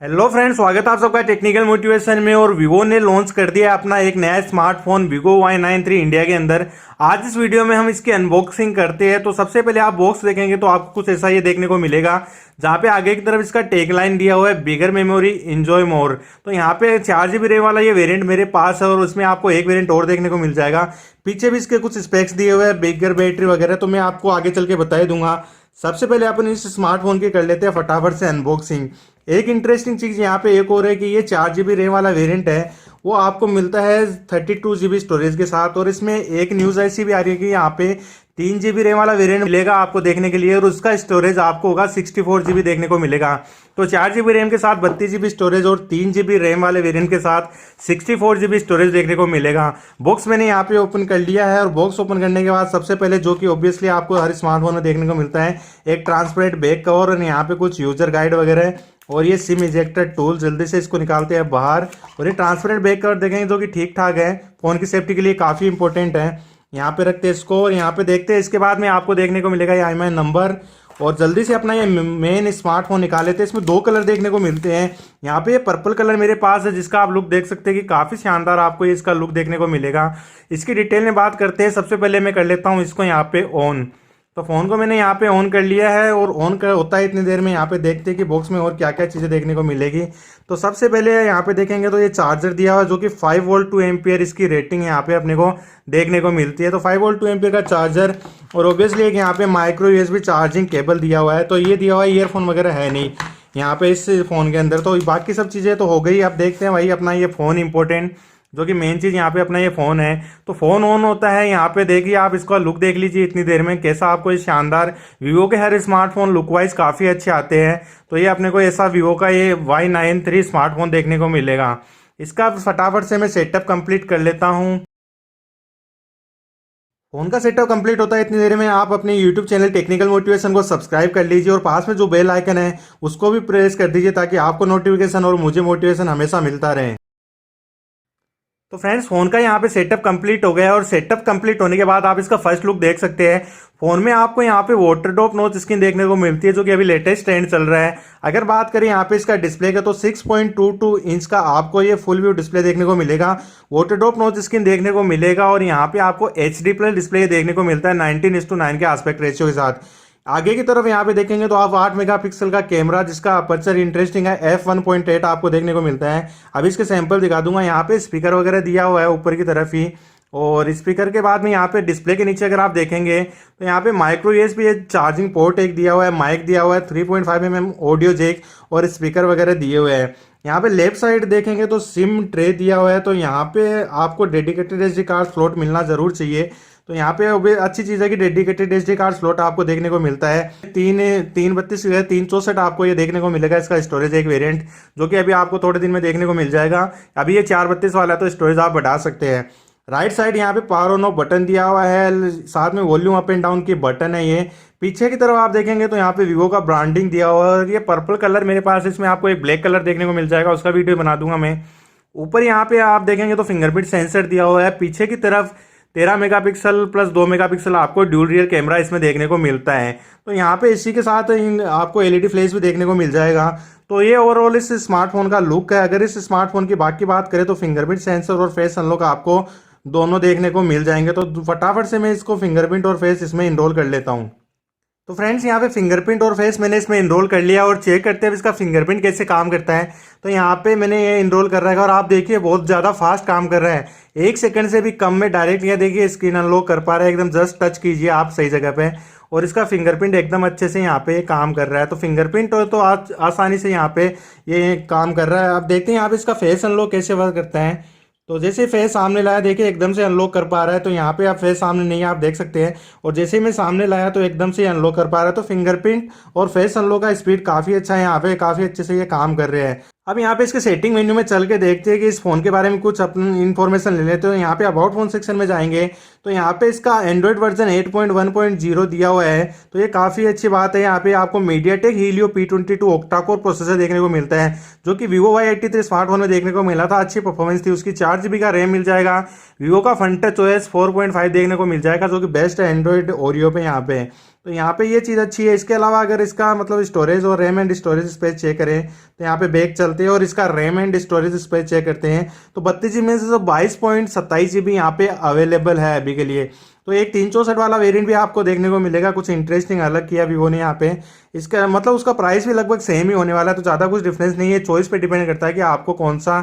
Hello friends, स्वागत है आप सबका टेक्निकल मोटिवेशन में। और वीवो ने लॉन्च कर दिया अपना एक नया स्मार्टफोन वीवो Y93 इंडिया के अंदर। आज इस वीडियो में हम इसकी अनबॉक्सिंग करते हैं। तो सबसे पहले आप बॉक्स देखेंगे तो आपको कुछ ऐसा ये देखने को मिलेगा, जहाँ पे आगे की तरफ इसका टैगलाइन दिया हुआ है, बिगर मेमोरी एंजॉय मोर। तो यहाँ पे 4 GB रैम वाला ये वेरिएंट मेरे पास है और उसमें आपको एक वेरिएंट और देखने को मिल जाएगा। पीछे भी इसके कुछ स्पेक्स दिए हुए हैं, बिगर बैटरी वगैरह, तो मैं आपको आगे चल के बता ही दूंगा। सबसे पहले अपन इस स्मार्टफोन की कर लेते हैं फटाफट से अनबॉक्सिंग। एक इंटरेस्टिंग चीज़ यहाँ पे एक और है कि ये 4 GB रैम वाला वेरिएंट है, वो आपको मिलता है 32 GB स्टोरेज के साथ। और इसमें एक न्यूज़ ऐसी भी आ रही है कि यहाँ पे 3 GB रैम वाला वेरिएंट मिलेगा आपको देखने के लिए, और उसका स्टोरेज आपको होगा 64 GB देखने को मिलेगा। तो 4 GB रैम के साथ 32 GB स्टोरेज और 3 GB रैम वाले वेरिएंट के साथ 64 GB स्टोरेज देखने को मिलेगा। बॉक्स मैंने यहाँ पे ओपन कर लिया है, और बॉक्स ओपन करने के बाद सबसे पहले जो कि ऑब्वियसली आपको हर स्मार्टफोन में देखने को मिलता है, एक ट्रांसपेरेंट बैक कवर और यहाँ पे कुछ यूजर गाइड वगैरह और ये सिम इजेक्टर टूल। जल्दी से इसको निकालते हैं बाहर। और ये ट्रांसपेरेंट बैक कवर देखेंगे जो कि ठीक ठाक है, फोन की सेफ्टी के लिए काफ़ी इंपॉर्टेंट है। यहाँ पे रखते हैं इसको और यहाँ पे देखते हैं। इसके बाद में आपको देखने को मिलेगा ये IMEI नंबर। और जल्दी से अपना ये मेन स्मार्टफोन निकाल लेते हैं। इसमें 2 कलर देखने को मिलते हैं। यहाँ पे ये पर्पल कलर मेरे पास है, जिसका आप लुक देख सकते हैं कि काफ़ी शानदार आपको ये इसका लुक देखने को मिलेगा। इसकी डिटेल में बात करते हैं। सबसे पहले मैं कर लेता हूँ इसको यहाँ पे ऑन। तो फ़ोन को मैंने यहाँ पे ऑन कर लिया है, और ऑन कर होता है इतनी देर में यहाँ पे देखते हैं कि बॉक्स में और क्या क्या चीज़ें देखने को मिलेगी। तो सबसे पहले यहाँ पे देखेंगे तो ये चार्जर दिया हुआ है, जो कि 5 वोल्ट 2 एम्पियर इसकी रेटिंग यहाँ पे अपने को देखने को मिलती है। तो 5 वोल्ट 2 एम्पियर का चार्जर, और ऑब्वियसली एक यहाँ पे माइक्रो USB चार्जिंग केबल दिया हुआ है। तो ये दिया हुआ है, ईयरफोन वगैरह है नहीं यहाँ पे इस फ़ोन के अंदर। तो बाकी सब चीज़ें तो हो गई। अब देखते हैं भाई अपना ये फ़ोन इंपॉर्टेंट, जो कि मेन चीज़ यहाँ पे अपना ये फ़ोन है। तो फ़ोन ऑन होता है, यहाँ पे देखिए आप इसका लुक देख लीजिए इतनी देर में कैसा आपको ये शानदार। वीवो के हर स्मार्टफोन लुक वाइज काफ़ी अच्छे आते हैं, तो ये अपने को ऐसा वीवो का ये Y93 स्मार्टफोन देखने को मिलेगा। इसका फटाफट से मैं सेटअप कंप्लीट कर लेता हूँ। फ़ोन का सेटअप कंप्लीट होता है इतनी देर में आप अपने यूट्यूब चैनल टेक्निकल मोटिवेशन को सब्सक्राइब कर लीजिए, और पास में जो बेल आइकन है उसको भी प्रेस कर दीजिए, ताकि आपको नोटिफिकेशन और मुझे मोटिवेशन हमेशा मिलता रहे। तो फ्रेंड्स, फ़ोन का यहाँ पे सेटअप कंप्लीट हो गया है, और सेटअप कंप्लीट होने के बाद आप इसका फर्स्ट लुक देख सकते हैं। फ़ोन में आपको यहाँ पे वाटर ड्रॉप नॉच स्क्रीन देखने को मिलती है, जो कि अभी लेटेस्ट ट्रेंड चल रहा है। अगर बात करें यहाँ पे इसका डिस्प्ले का, तो 6.22 इंच का आपको ये फुल व्यू डिस्प्ले देखने को मिलेगा। वाटर ड्रॉप नॉच स्क्रीन देखने को मिलेगा, और यहाँ पे आपको HD+ डिस्प्ले देखने को मिलता है 19:9 के आस्पेक्ट रेशियो के साथ। आगे की तरफ यहाँ पे देखेंगे तो आप 8 मेगापिक्सल का कैमरा, जिसका अपर्चर इंटरेस्टिंग है, f1.8 आपको देखने को मिलता है। अभी इसके सैंपल दिखा दूंगा। यहाँ पे स्पीकर वगैरह दिया हुआ है ऊपर की तरफ ही, और स्पीकर के बाद में यहाँ पे डिस्प्ले के नीचे अगर आप देखेंगे तो यहाँ पे माइक्रो USB चार्जिंग पोर्ट एक दिया हुआ है, माइक दिया हुआ है, 3.5 mm ऑडियो जैक और स्पीकर वगैरह दिए हुए हैं। यहाँ पे लेफ्ट साइड देखेंगे तो सिम ट्रे दिया हुआ है। तो यहाँ पे आपको डेडिकेटेड SD कार्ड स्लॉट मिलना जरूर चाहिए। तो यहाँ पे अच्छी चीज़ है कि डेडिकेटेड SD कार्ड स्लॉट आपको देखने को मिलता है। 332 आपको ये देखने को मिलेगा इसका स्टोरेज एक वेरिएंट, जो कि अभी आपको थोड़े दिन में देखने को मिल जाएगा। अभी ये 432 वाला है, तो स्टोरेज आप बढ़ा सकते हैं। राइट साइड यहाँ पे पावर ऑन ऑफ बटन दिया हुआ है, साथ में वॉल्यूम अप एंड डाउन की बटन है ये। पीछे की तरफ आप देखेंगे तो यहाँ पे वीवो का ब्रांडिंग दिया हुआ है, और ये पर्पल कलर मेरे पास है। इसमें आपको एक ब्लैक कलर देखने को मिल जाएगा, उसका वीडियो बना दूंगा मैं। ऊपर यहाँ पे आप देखेंगे तो फिंगरप्रिंट सेंसर दिया हुआ है। पीछे की तरफ 13 मेगापिक्सल प्लस 2 मेगापिक्सल आपको ड्यूल रियर कैमरा इसमें देखने को मिलता है। तो यहाँ पे इसी के साथ आपको LED फ्लैश भी देखने को मिल जाएगा। तो ये ओवरऑल इस स्मार्टफोन का लुक है। अगर इस स्मार्टफोन की बाकी बात करें तो फिंगरप्रिंट सेंसर और फेस अनलॉक आपको दोनों देखने को मिल जाएंगे। तो फटाफट से मैं इसको फिंगरप्रिंट और फेस इसमें इनरोल कर लेता हूँ। तो फ्रेंड्स, यहाँ पे फिंगरप्रिंट और फेस मैंने इसमें इनरोल कर लिया, और चेक करते हैं इसका फिंगरप्रिंट कैसे काम करता है। तो यहाँ पे मैंने ये इनरोल कर रखा है, और आप देखिए बहुत ज़्यादा फास्ट काम कर रहा है। 1 सेकंड से भी कम में डायरेक्ट ये देखिए स्क्रीन अनलॉक कर पा रहा है। एकदम जस्ट टच कीजिए आप सही जगह पे, और इसका फिंगरप्रिंट एकदम अच्छे से यहाँ पे काम कर रहा है। तो फिंगरप्रिंट तो आसानी से यहाँ पे ये काम कर रहा है। आप देखते हैं यहाँ पे इसका फेस अनलॉक कैसे वर्क करता है। तो जैसे फेस सामने लाया देखिए एकदम से अनलॉक कर पा रहा है। तो यहाँ पे आप फेस सामने नहीं है, आप देख सकते हैं, और जैसे ही मैं सामने लाया तो एकदम से अनलॉक कर पा रहा है। तो फिंगरप्रिंट और फेस अनलॉक का स्पीड काफ़ी अच्छा है, यहाँ पे काफ़ी अच्छे से ये काम कर रहे हैं। अब यहाँ पे इसके सेटिंग मेन्यू में चल के देखते हैं कि इस फोन के बारे में कुछ अपनी इन्फॉर्मेशन ले लेते हैं। यहाँ पे अबाउट फोन सेक्शन में जाएंगे तो यहाँ पे इसका एंड्रॉयड वर्जन 8.1.0 दिया हुआ है, तो ये काफ़ी अच्छी बात है। यहाँ पे आपको MediaTek Helio P22 octa core processor देखने को मिलता है, जो कि Vivo Y83 स्मार्टफोन में देखने को मिला था। अच्छी परफॉर्मेंस थी उसकी। 4 GB का रैम मिल जाएगा। Vivo का फ्रंट टच OS 4.5 देखने को मिल जाएगा, जो कि बेस्ट है एंड्रॉयड ओरियो पे यहाँ पे। तो यहाँ पे ये चीज़ अच्छी है। इसके अलावा अगर इसका मतलब स्टोरेज और RAM and storage space check करें तो यहाँ पे बैक चलते हैं और इसका RAM and storage space check करते हैं तो 32 GB में से 22.27 GB यहाँ पे अवेलेबल है अभी के लिए। तो एक 364 वाला वेरिएंट भी आपको देखने को मिलेगा। कुछ इंटरेस्टिंग अलग किया वीवो ने यहाँ पे। इसका मतलब उसका प्राइस भी लगभग सेम ही होने वाला है, तो ज़्यादा कुछ डिफरेंस नहीं है। चॉइस पे डिपेंड करता है कि आपको कौन सा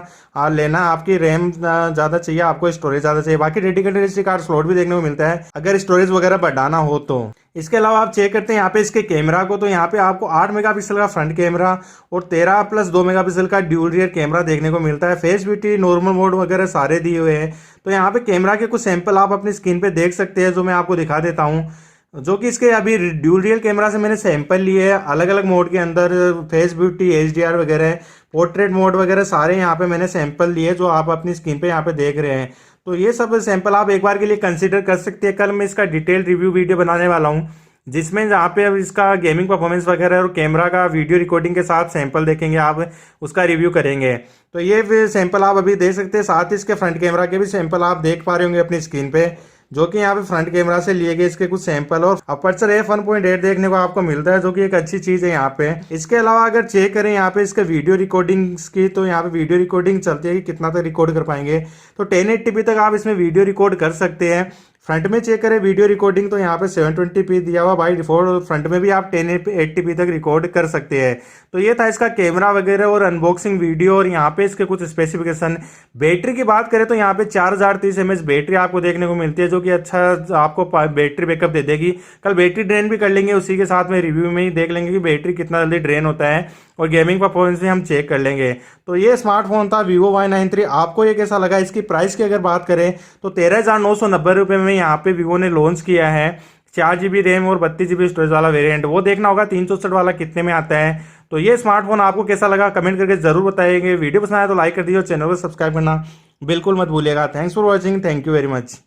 लेना है। आपकी रैम ज़्यादा चाहिए, आपको स्टोरेज ज़्यादा चाहिए। बाकी डेडिकेटेड एसडी कार्ड स्लॉट भी देखने को मिलता है अगर स्टोरेज वगैरह बढ़ाना हो तो। इसके अलावा आप चेक करते हैं यहाँ पे इसके कैमरा को, तो यहाँ पे आपको 8 मेगापिक्सल का फ्रंट कैमरा और 13+2 मेगापिक्सल का ड्यूल रियर कैमरा देखने को मिलता है। फेस ब्यूटी, नॉर्मल मोड वगैरह सारे दिए हुए हैं। तो यहाँ पे कैमरा के कुछ सैंपल आप अपनी स्क्रीन पे देख सकते हैं, जो मैं आपको दिखा देता हूँ। जो कि इसके अभी ड्यूल रियल कैमरा से मैंने सैंपल लिए हैं अलग अलग मोड के अंदर। फेस ब्यूटी, HDR वगैरह, पोर्ट्रेट मोड वगैरह सारे यहाँ पे मैंने सैंपल लिए, जो आप अपनी स्क्रीन पे यहाँ पे देख रहे हैं। तो ये सब सैंपल आप एक बार के लिए कंसिडर कर सकते हैं। कल मैं इसका डिटेल रिव्यू वीडियो बनाने वाला हूँ, जिसमें जहाँ पे अब इसका गेमिंग परफॉर्मेंस वगैरह और कैमरा का वीडियो रिकॉर्डिंग के साथ सैंपल देखेंगे, आप उसका रिव्यू करेंगे। तो ये सैंपल आप अभी देख सकते हैं। साथ ही इसके फ्रंट कैमरा के भी सैंपल आप देख पा रहे होंगे अपनी स्क्रीन पे, जो कि यहाँ पे फ्रंट कैमरा से लिए गए इसके कुछ सैंपल। और अपर्चर f1.8 देखने को आपको मिलता है, जो कि एक अच्छी चीज़ है यहाँ पे। इसके अलावा अगर चेक करें यहाँ पे इसके वीडियो रिकॉर्डिंग्स की, तो यहाँ पे वीडियो रिकॉर्डिंग चलती है कि कितना तक रिकॉर्ड कर पाएंगे। तो 1080p तक आप इसमें वीडियो रिकॉर्ड कर सकते हैं। फ्रंट में चेक करें वीडियो रिकॉर्डिंग, तो यहाँ पे 720p दिया हुआ बाई डिफॉल्ट। फ्रंट में भी आप 1080p तक रिकॉर्ड कर सकते हैं। तो ये था इसका कैमरा वगैरह और अनबॉक्सिंग वीडियो। और यहाँ पे इसके कुछ स्पेसिफिकेशन। बैटरी की बात करें तो यहाँ पे 4030 mAh बैटरी आपको देखने को मिलती है, जो कि अच्छा आपको बैटरी बैकअप दे देगी। कल बैटरी ड्रेन भी कर लेंगे, उसी के साथ में रिव्यू में ही देख लेंगे कि बैटरी कितना जल्दी ड्रेन होता है, और गेमिंग परफॉर्मेंस भी हम चेक कर लेंगे। तो ये स्मार्टफोन था Vivo Y93। आपको ये कैसा लगा? इसकी प्राइस की अगर बात करें तो 13,990 रुपये में यहाँ पे Vivo ने लॉन्च किया है। 4 GB रैम और 32 GB स्टोरेज वाला वेरिएंट। वो देखना होगा 364 वाला कितने में आता है। तो ये स्मार्टफोन आपको कैसा लगा कमेंट करके जरूर बताइएगा। वीडियो पसंद आया तो लाइक कर दीजिए और चैनल को सब्सक्राइब करना बिल्कुल मत भूलिएगा। Thanks for watching. Thank you very much.